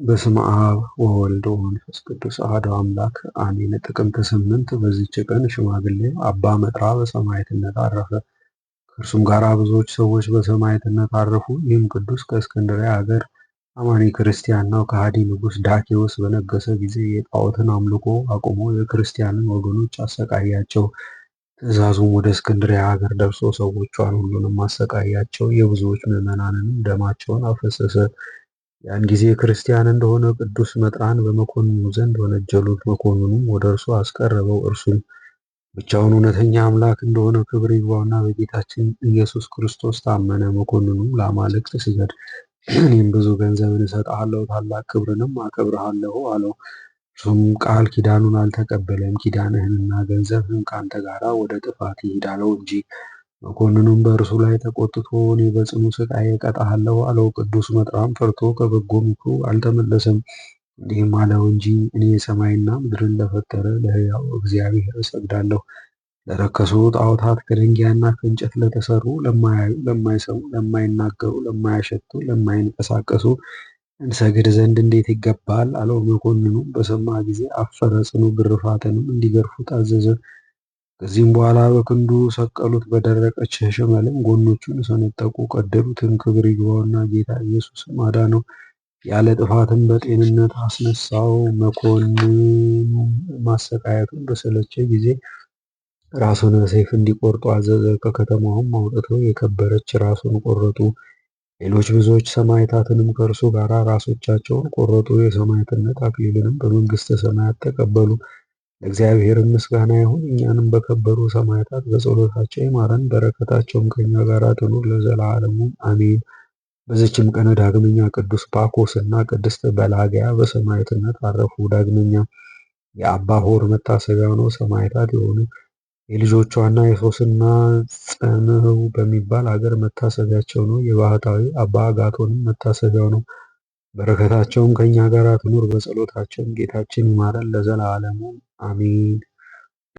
በስመ አብ ወወልድ ወመንፈስ ቅዱስ አሐዱ አምላክ አሜን። ጥቅምት 8 በዚች ቀን ሽማግሌው አባ መጥራ በሰማዕትነት አረፈ። ከእርሱም ጋር ብዙዎች ሰዎች በሰማዕትነት አረፉ። ይህም ቅዱስ ከእስክንድርያ ሀገር አማኒ ክርስቲያን ነው። ከሃዲ ንጉሥ ዳኪዎስ በነገሰ ጊዜ የጣዖትን አምልኮ አቁሞ የክርስቲያንን ወገኖች አሰቃያቸው። ትእዛዙም ወደ እስክንድርያ ሀገር ደርሶ ሰዎቿን ሁሉንም አሰቃያቸው። የብዙዎች ምዕመናንንም ደማቸውን አፈሰሰ። ያን ጊዜ ክርስቲያን እንደሆነ ቅዱስ መጥራን በመኮንኑ ዘንድ ወነጀሉት። መኮንኑም ወደ እርሱ አስቀረበው። እርሱም ብቻውን እውነተኛ አምላክ እንደሆነ ክብር ይግባውና በጌታችን ኢየሱስ ክርስቶስ ታመነ። መኮንኑም ለአማልክት ስገድ፣ እኔም ብዙ ገንዘብን እሰጥሃለሁ፣ ታላቅ ክብርንም አከብርሃለሁ አለው። እርሱም ቃል ኪዳኑን አልተቀበለም። ኪዳንህንና ገንዘብህን ከአንተ ጋር ወደ ጥፋት ይሂድ አለው እንጂ። መኮንኑም በእርሱ ላይ ተቆጥቶ እኔ በጽኑ ስቃይ እቀጣሃለሁ አለው። ቅዱስ መጥራም ፈርቶ ከበጎ ምክሩ አልተመለሰም። እንዲህም አለው እንጂ እኔ ሰማይና ምድርን ለፈጠረ ለሕያው እግዚአብሔር እሰግዳለሁ። ለረከሱ ጣዖታት ከድንጋይና ከእንጨት ለተሰሩ፣ ለማያዩ፣ ለማይሰሙ፣ ለማይናገሩ፣ ለማያሸቱ፣ ለማይንቀሳቀሱ እንሰግድ ዘንድ እንዴት ይገባል አለው። መኮንኑም በሰማ ጊዜ አፈረ። ጽኑ ግርፋትንም እንዲገርፉት አዘዘ። ከዚህም በኋላ በክንዱ ሰቀሉት። በደረቀች ሽመልም ጎኖቹን ሰነጠቁ፣ ቀደሉትም። ክብር ይግባውና ጌታ ኢየሱስም አዳነው፣ ያለ ጥፋትም በጤንነት አስነሳው። መኮንኑም ማሰቃየቱን በሰለቸ ጊዜ ራሱን በሰይፍ እንዲቆርጡ አዘዘ። ከከተማውም አውጥተው የከበረች ራሱን ቆረጡ። ሌሎች ብዙዎች ሰማዕታትንም ከእርሱ ጋር ራሶቻቸውን ቆረጡ። የሰማዕትነት አክሊልንም በመንግሥተ ሰማያት ተቀበሉ። ለእግዚአብሔር ምስጋና ይሁን። እኛንም በከበሩ ሰማዕታት በጸሎታቸው ይማረን፣ በረከታቸውም ከኛ ጋር ትኑር ለዘላለሙ አሜን። በዚችም ቀን ዳግመኛ ቅዱስ ባኮስ እና ቅድስት በላግያ በሰማዕትነት አረፉ። ዳግመኛ የአባ ሆር መታሰቢያው ነው። ሰማዕታት የሆኑ የልጆቿና የሶስና ጽንዕ በሚባል አገር መታሰቢያቸው ነው። የባህታዊ አባ አጋቶንም መታሰቢያው ነው። በረከታቸውም ከኛ ጋር ትኑር፣ በጸሎታቸውም ጌታችን ይማረን ለዘላለሙ አሜን።